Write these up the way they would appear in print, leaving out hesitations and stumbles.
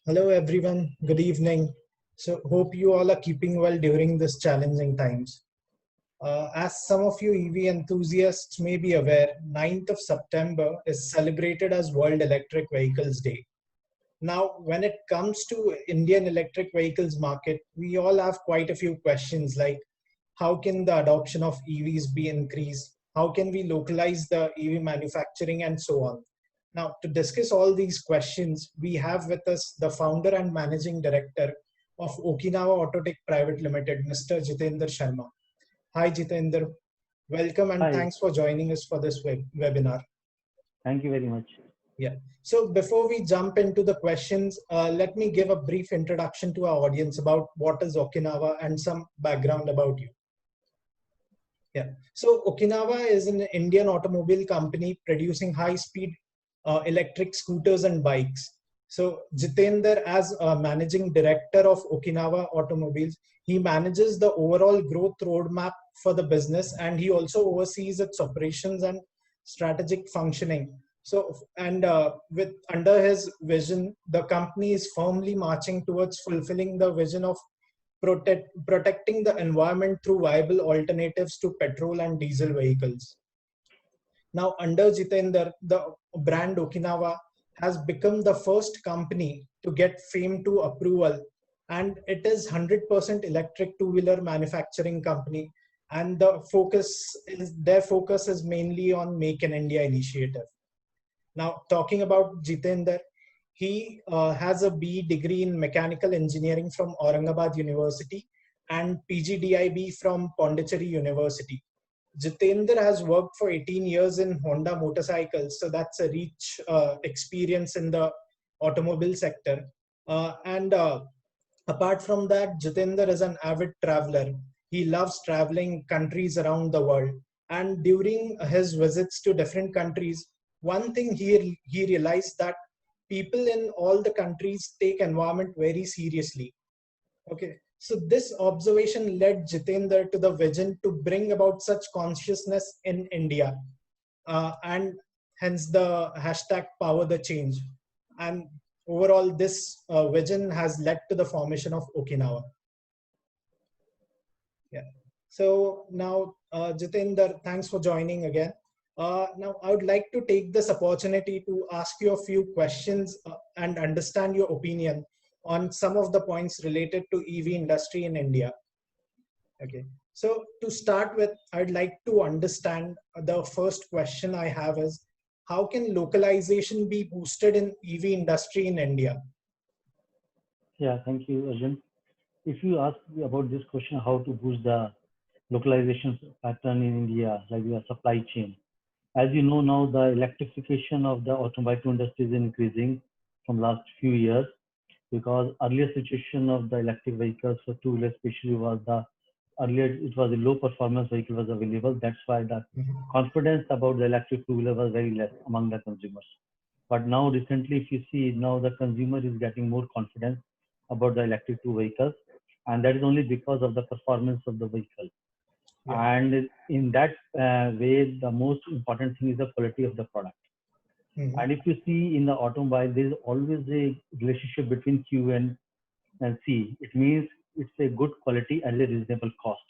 Hello everyone, good evening. So hope you all are keeping well during this challenging times. As some of you EV enthusiasts may be aware, 9th of September is celebrated as World Electric Vehicles Day. Now, when it comes to Indian electric vehicles market, we all have quite a few questions like how can the adoption of EVs be increased? How can we localize the EV manufacturing and so on? Now, to discuss all these questions, we have with us the founder and managing director of Okinawa Autotech Private Limited, Mr. Jeetender Sharma. Hi, Jeetender. Welcome and Hi, thanks for joining us for this webinar. thank you very much. Yeah. So before we jump into the questions, let me give a brief introduction to our audience about what is Okinawa and some background about you. Yeah. So Okinawa is an Indian automobile company producing high-speed electric scooters and bikes. So Jitender, as a managing director of Okinawa Automobiles, he manages the overall growth roadmap for the business, and he also oversees its operations and strategic functioning. So, and with under his vision, the company is firmly marching towards fulfilling the vision of protecting the environment through viable alternatives to petrol and diesel vehicles. Now, under Jitender, the brand Okinawa has become the first company to get FAME 2 approval, and it is 100% electric two-wheeler manufacturing company. And their focus is mainly on Make in India initiative. Now, talking about Jitender, he has a BE degree in mechanical engineering from Aurangabad University and PGDIB from Pondicherry University. Jitender has worked for 18 years in Honda motorcycles, so that's a rich experience in the automobile sector. And apart from that, Jitender is an avid traveler. He loves traveling countries around the world. And during his visits to different countries, one thing he realized that people in all the countries take environment very seriously. Okay, so this observation led Jitender to the vision to bring about such consciousness in India, and hence the hashtag Power the Change. And overall, this vision has led to the formation of Okinawa. Yeah. So now, Jitender, thanks for joining again. Now, I would like to take this opportunity to ask you a few questions and understand your opinion on some of the points related to EV industry in India. Okay. So to start with, I'd like to understand the first question I have is, how can localization be boosted in EV industry in India? Yeah, thank you, Arjun. If you ask me about this question, how to boost the localization pattern in India, like the supply chain. As you know now, the electrification of the automobile industry is increasing from last few years because earlier situation of the electric vehicles for two-wheeler especially was the earlier it was a low performance vehicle was available. That's why the confidence about the electric two-wheeler was very less among the consumers. But now recently, if you see now the consumer is getting more confidence about the electric two vehicles, and that is only because of the performance of the vehicle. Yeah. And in that way, the most important thing is the quality of the product. And if you see in the automobile, there is always a relationship between Q and C. It means it's a good quality at a reasonable cost.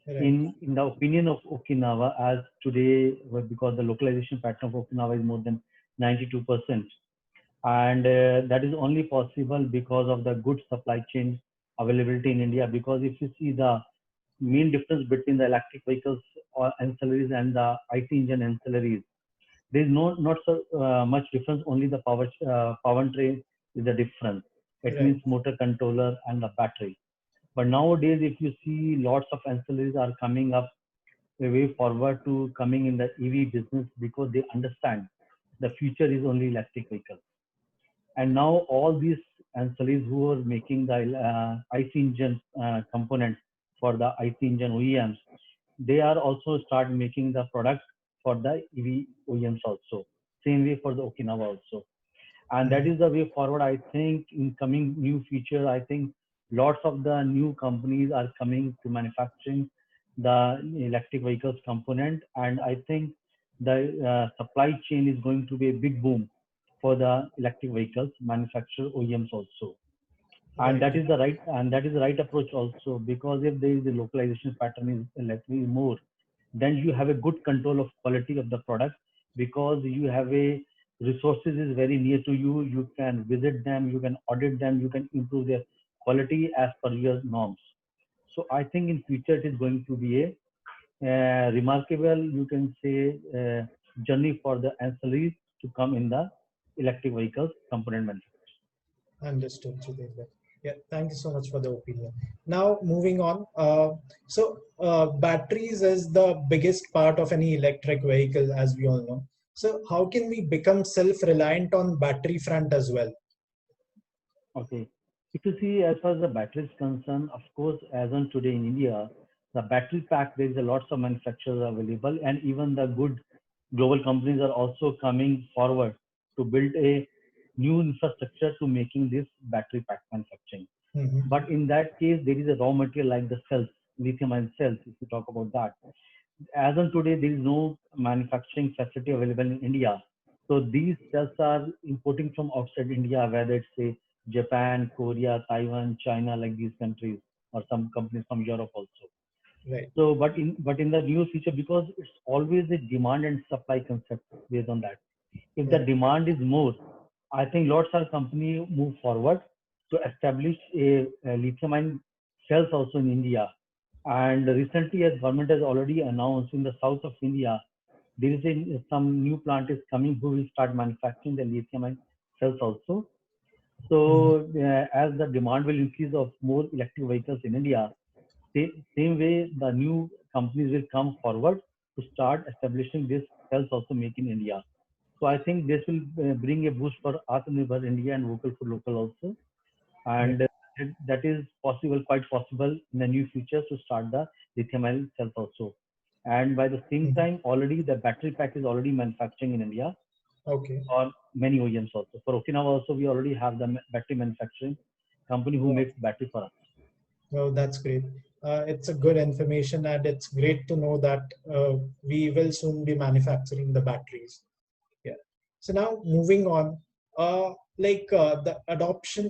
Right. In the opinion of Okinawa, as today, because the localization pattern of Okinawa is more than 92%, and that is only possible because of the good supply chain availability in India. Because if you see the main difference between the electric vehicles or ancillaries and the IC engine ancillaries, there is not so much difference. Only the powertrain is the difference. It Right. means motor controller and the battery. But nowadays, if you see, lots of ancillaries are coming up a way forward to coming in the EV business because they understand the future is only electric vehicles. And now all these ancillaries who are making the IC engine components for the IC engine OEMs, they are also start making the products for the EV OEMs also. Same way for the Okinawa also. And that is the way forward. I think in coming new future, I think lots of the new companies are coming to manufacturing the electric vehicles component. And I think the supply chain is going to be a big boom for the electric vehicles manufacturer OEMs also. And Right. that is the right approach also, because if there is a localization pattern is likely more, then you have a good control of quality of the product, because you have a resources is very near to you. You can visit them, you can audit them, you can improve their quality as per your norms. So I think in future it is going to be a remarkable, you can say, journey for the ancillaries to come in the electric vehicles component manufacturing. Understood, Jitendra. Yeah, thank you so much for the opinion. Now, moving on. Batteries is the biggest part of any electric vehicle, as we all know. So, how can we become self-reliant on battery front as well? Okay. If you see, as far as the battery is concerned, of course, as on today in India, the battery pack, there is a lots of manufacturers available, and even the good global companies are also coming forward to build a new infrastructure to making this battery pack manufacturing. Mm-hmm. But in that case, there is a raw material like the cells, lithium ion cells, if you talk about that. As on today, there is no manufacturing facility available in India. So these cells are importing from outside India, whether it's say Japan, Korea, Taiwan, China, like these countries, or some companies from Europe also. Right. So, but in the new future, because it's always a demand and supply concept based on that. If the Right. demand is more, I think lots of companies move forward to establish a lithium ion cells also in India. And recently, as government has already announced, in the south of India, there is some new plant is coming who will start manufacturing the lithium ion cells also. Mm-hmm. So as the demand will increase of more electric vehicles in India, same way the new companies will come forward to start establishing this cells also make in India. So I think this will bring a boost for Atmanirbhar India and vocal for local also, Right. and that is possible, quite possible in the new future to start the lithium ion cells also. And by the same Mm-hmm. time, already the battery pack is already manufacturing in India Okay. for many OEMs also. For Okinawa also, we already have the battery manufacturing company who Wow. makes battery for us. Well, that's great. It's a good information, and it's great to know that we will soon be manufacturing the batteries. Yeah. So now moving on, the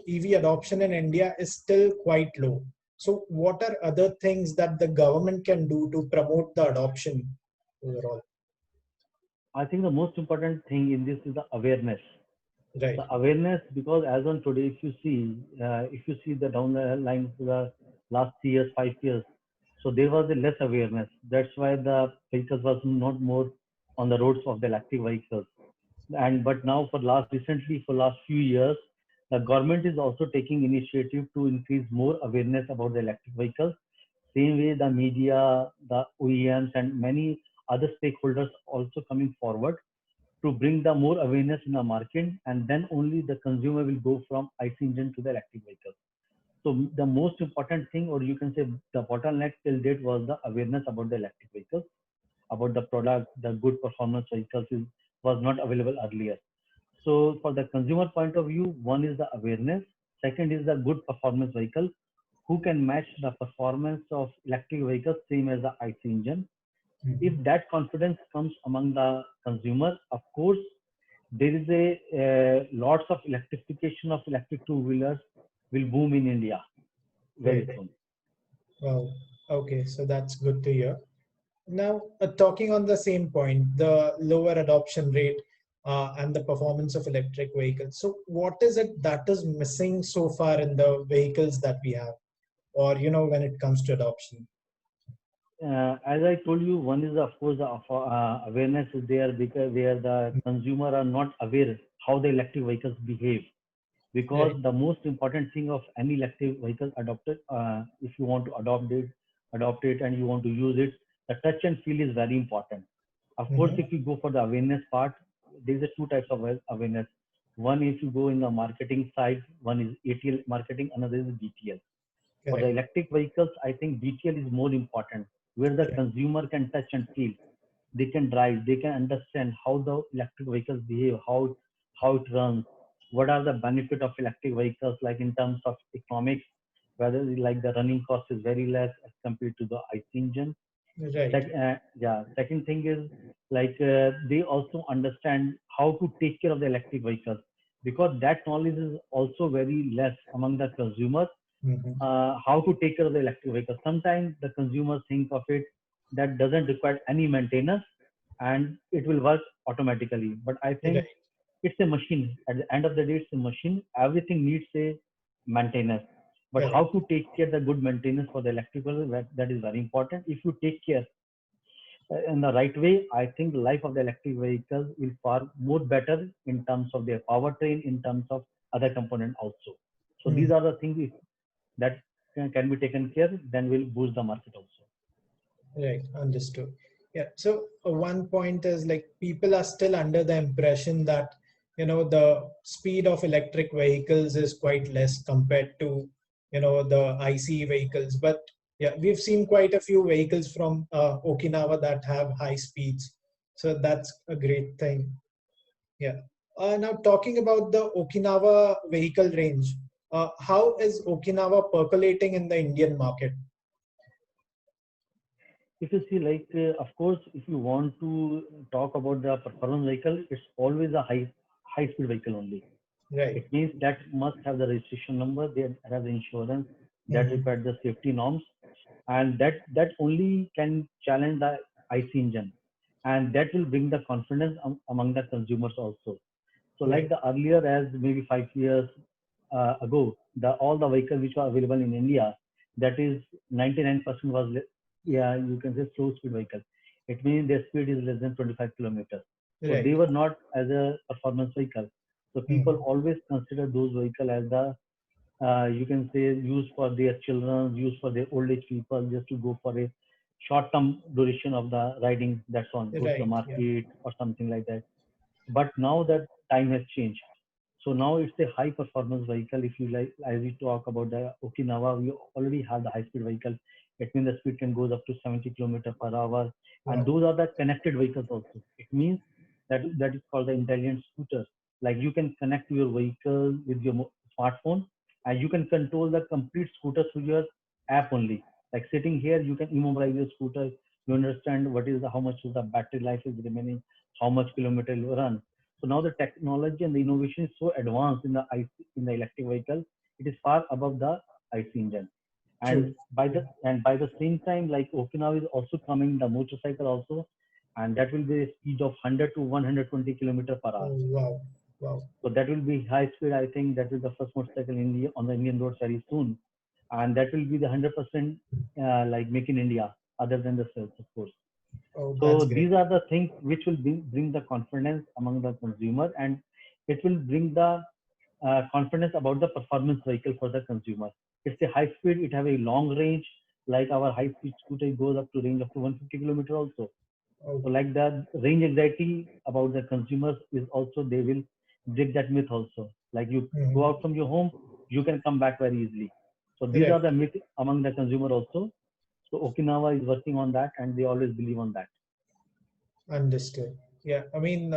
EV adoption in India is still quite low. So what are other things that the government can do to promote the adoption overall? I think the most important thing in this is the awareness. Right. The awareness, because as on today, if you see the down the line for the last 3 years, 5 years, so there was a less awareness. That's why the vehicles was not more on the roads of the electric vehicles. And but now for last recently for last few years, the government is also taking initiative to increase more awareness about the electric vehicles. Same way the media, the OEMs, and many other stakeholders also coming forward to bring the more awareness in the market, and then only the consumer will go from IC engine to the electric vehicle. So the most important thing, or you can say the bottleneck till date, was the awareness about the electric vehicles, about the product, the good performance vehicles was not available earlier. So for the consumer point of view, one is the awareness, second is the good performance vehicle who can match the performance of electric vehicles same as the IC engine. If Mhm. that confidence comes among the consumer, of course, there is a lots of electrification of electric two-wheelers will boom in India very Right. soon. Well, okay, so that's good to hear. Now, talking on the same point, the lower adoption rate and the performance of electric vehicles. So, what is it that is missing so far in the vehicles that we have, or when it comes to adoption? As I told you, one is of course the awareness is there, because where the consumer are not aware how the electric vehicles behave. Because Right. the most important thing of any electric vehicle adopted, if you want to adopt it and you want to use it, the touch and feel is very important. Of course, Mm-hmm. if you go for the awareness part, there is a two types of awareness. One, if you go in the marketing side, one is ATL marketing, another is BTL. For the Correct. electric vehicles, I think BTL is more important, where the Correct. consumer can touch and feel. They can drive, they can understand how the electric vehicles behave, how it runs, what are the benefit of electric vehicles, like in terms of economics, whether like the running cost is very less as compared to the IC engine. Right. Yeah. Second thing is they also understand how to take care of the electric vehicles, because that knowledge is also very less among the consumers. Hmm. How to take care of the electric vehicles. Sometimes the consumers think of it that doesn't require any maintenance and it will work automatically. But I think Right. it's a machine. At the end of the day, it's a machine. Everything needs a maintenance. But how Correct. to take care the good maintenance for the electrical, that is very important. If you take care in the right way, I think the life of the electric vehicles will far more better in terms of their powertrain, in terms of other component also. So these Mhm. are the things that can be taken care, then will boost the market also. Right, understood. Yeah. So one point is like people are still under the impression that the speed of electric vehicles is quite less compared to the ICE vehicles. But yeah, we've seen quite a few vehicles from Okinawa that have high speeds. So that's a great thing. Yeah. Now talking about the Okinawa vehicle range, how is Okinawa percolating in the Indian market? If you see, of course, if you want to talk about the performance vehicle, it's always a high speed vehicle only. Right. It means that must have the registration number, they have the insurance, that Mhm. requires the safety norms, and that only can challenge the IC engine, and that will bring the confidence among the consumers also. So like Right. the earlier, as maybe 5 years ago, the all the vehicles which were available in India, that is 99% was yeah, you can say slow speed vehicle. It means their speed is less than 25 kilometers. So they Right. were not as a performance vehicle. So people Mhm. always consider those vehicles as the you can say used for their children, used for their old age people, just to go for a short term duration of the riding. That's on, go to the Right. Yeah. market or something like that. But now that time has changed, so now it's a high performance vehicle. If you like, as we talk about the Okinawa, we already have the high speed vehicle. It means the speed can goes up to 70 kilometers per hour, and Wow. those are the connected vehicles also. It means that is called the intelligent scooter. Like you can connect your vehicle with your smartphone, and you can control the complete scooter through your app only. Like sitting here, you can immobilize your scooter. You understand what is the, how much is the battery life is remaining, how much kilometer you run. So now the technology and the innovation is so advanced in the in the electric vehicle, it is far above the IC engine. True. Yeah. And by the same time, like Okinawa is also coming the motorcycle also, and that will be a speed of 100 to 120 kilometer per hour. Oh, wow. Wow. So that will be high speed. I think that is the first motorcycle in India on the Indian roads very soon, and that will be the 100% like make in India, other than the sales, of course. Oh, So that's great. these are the things which will bring the confidence among the consumer, and it will bring the confidence about the performance vehicle for the consumer. It's a high speed, it have a long range, like our high speed scooter goes up to range up to 150 kilometer also. Oh. So like the range anxiety about the consumers is also, they will break that myth also. Like you go Mhm. out from your home, you can come back very easily. So these are Right. the myth among the consumer also. So Okinawa is working on that, and they always believe on that. Understood. Yeah. I mean,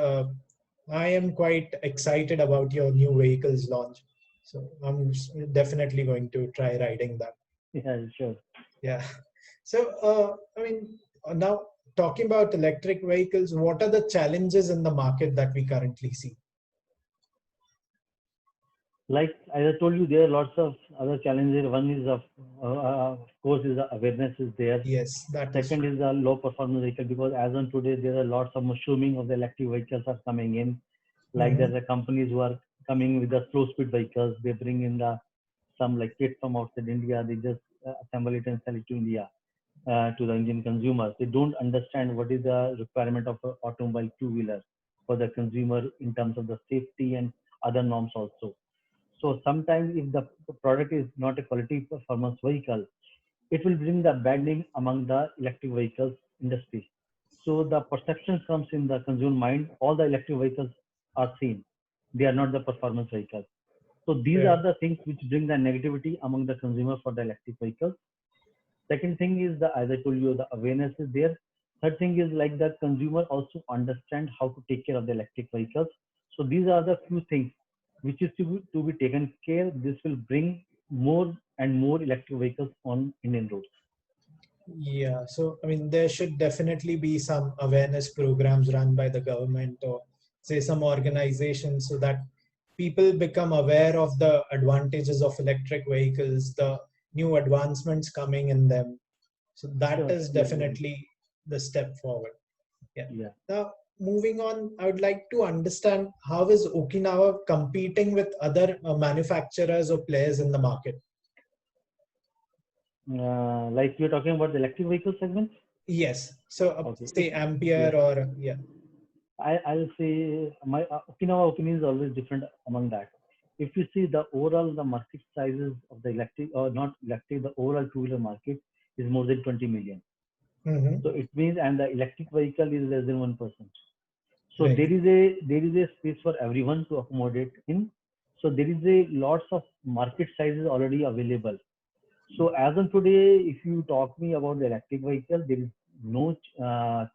I am quite excited about your new vehicles launch. So I'm definitely going to try riding that. Yeah, sure. Yeah. So, I mean, now talking about electric vehicles, what are the challenges in the market that we currently see? Like as I told you, there are lots of other challenges. One is of course is the awareness is there. Yes, that is Second true. is the low performance vehicle, because as on today there are lots of mushrooming of the electric vehicles are coming in. Like Hmm. there's a companies who are coming with the slow speed vehicles. They bring in the some like kit from outside India. They just assemble it and sell it to India, to the Indian consumers. They don't understand what is the requirement of an automobile two-wheeler for the consumer in terms of the safety and other norms also. So sometimes if the product is not a quality performance vehicle, it will bring the bad name among the electric vehicles industry. So the perception comes in the consumer mind, all the electric vehicles are same. They are not the performance vehicles. So these Right. are the things which bring the negativity among the consumer for the electric vehicles. Second thing is the, as I told you, the awareness is there. Third thing is like the consumer also understand how to take care of the electric vehicles. So these are the few things which is to be taken care. This will bring more and more electric vehicles on Indian roads. Yeah, so I mean, there should definitely be some awareness programs run by the government or say some organizations so that people become aware of the advantages of electric vehicles, the new advancements coming in them. So that Sure. is Yeah. definitely the step forward. Yeah. Yeah. Now, moving on, I would like to understand how is Okinawa competing with other manufacturers or players in the market? Like you're talking about the electric vehicle segment. Yes. So, Okay. say Yeah. Ampere or yeah. I'll say my Okinawa opinion is always different among that. If you see the overall the market sizes of the electric or not electric, the overall two-wheeler market is more than 20 million. Mm-hmm. So it means, and the electric vehicle is less than 1%. So Right. there is a space for everyone to accommodate in. So there is a lots of market sizes already available. So as of today, if you talk me about the electric vehicle, there is no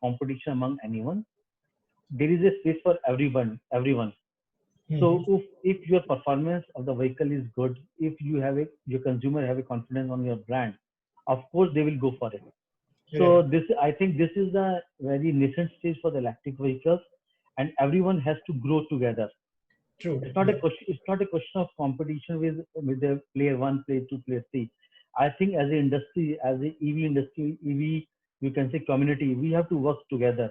competition among anyone. There is a space for everyone. So Mm-hmm. if your performance of the vehicle is good, if your consumer have a confidence on your brand, of course they will go for it. So Right. I think this is the very nascent stage for the electric vehicles, and everyone has to grow together. True. It's not a Yeah. question. It's not a question of competition with the player one, player two, player three. I think as an industry, as a EV industry, EV, you can say community, we have to work together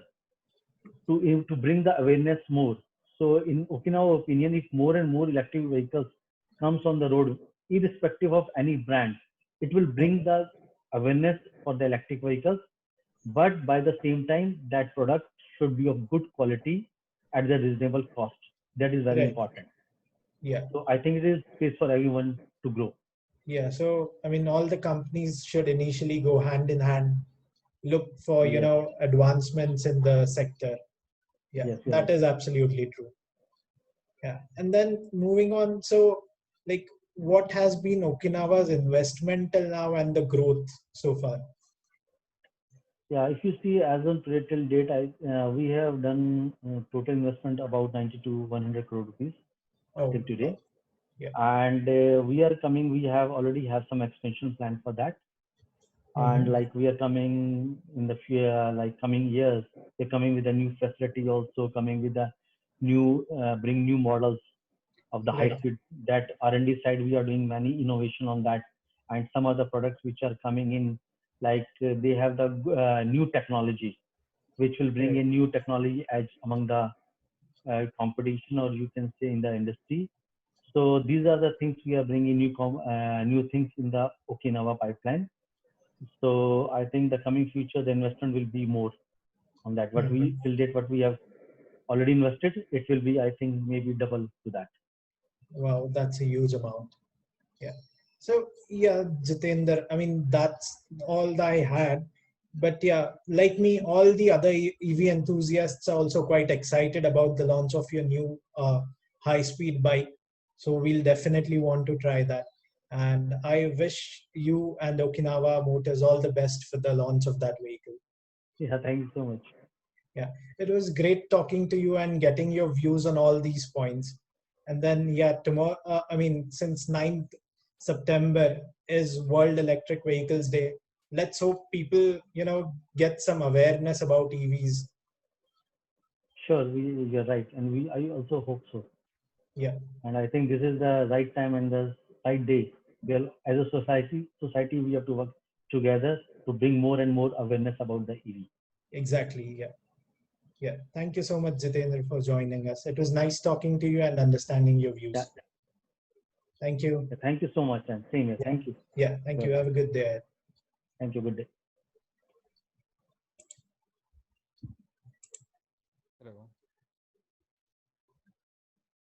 to bring the awareness more. So in Okinawa opinion, if more and more electric vehicles comes on the road, irrespective of any brand, it will bring Okay. the awareness for the electric vehicles. But by the same time, that product should be of good quality at the reasonable cost. That is very Right. important. Yeah. So I think it is space for everyone to grow. Yeah. So, I mean, all the companies should initially go hand in hand, look for, Yes, advancements in the sector. Yeah. yes, you're That right. is absolutely true. Yeah. And then moving on. So, like, what has been Okinawa's investment till now and the growth so far? Yeah, if you see as on today till date, we have done total investment about 90 to 100 crore rupees Oh, till today, wow. Yeah. and we are coming. We have already have some expansion plan for that, and Mm-hmm. like we are coming in the few like coming years, we're coming with a new facility also coming with a new bring new models of the high Right. speed. That R&D side, we are doing many innovation on that, and some other products which are coming in, like they have the new technology, which will bring Right. a new technology edge among the competition, or you can say in the industry. So these are the things we are bringing new things in the Okinawa pipeline. So I think the coming future, the investment will be more on that. What we Mm-hmm. till date, what we have already invested, it will be, I think, maybe double to that. Wow, that's a huge amount. Yeah. So yeah, Jitender, I mean that's all that I had. But yeah, like me, all the other EV enthusiasts are also quite excited about the launch of your new high-speed bike. So we'll definitely want to try that. And I wish you and Okinawa Motors all the best for the launch of that vehicle. Yeah, thank you so much. Yeah, it was great talking to you and getting your views on all these points. And then, yeah, tomorrow, I mean, since 9th September is World Electric Vehicles Day, let's hope people, get some awareness about EVs. Sure, you're right, and I also hope so. Yeah, And I think this is the right time and the right day. Well, as a society, we have to work together to bring more and more awareness about the EV. exactly. Yeah. Yeah. Thank you so much, Jitendra, for joining us. It was nice talking to you and understanding your Yeah, views. Thank you. thank you so much, and same here. Yeah. Thank you. Yeah. Thank Bye you. bye. Have a good day. Thank you. Good day. Hello.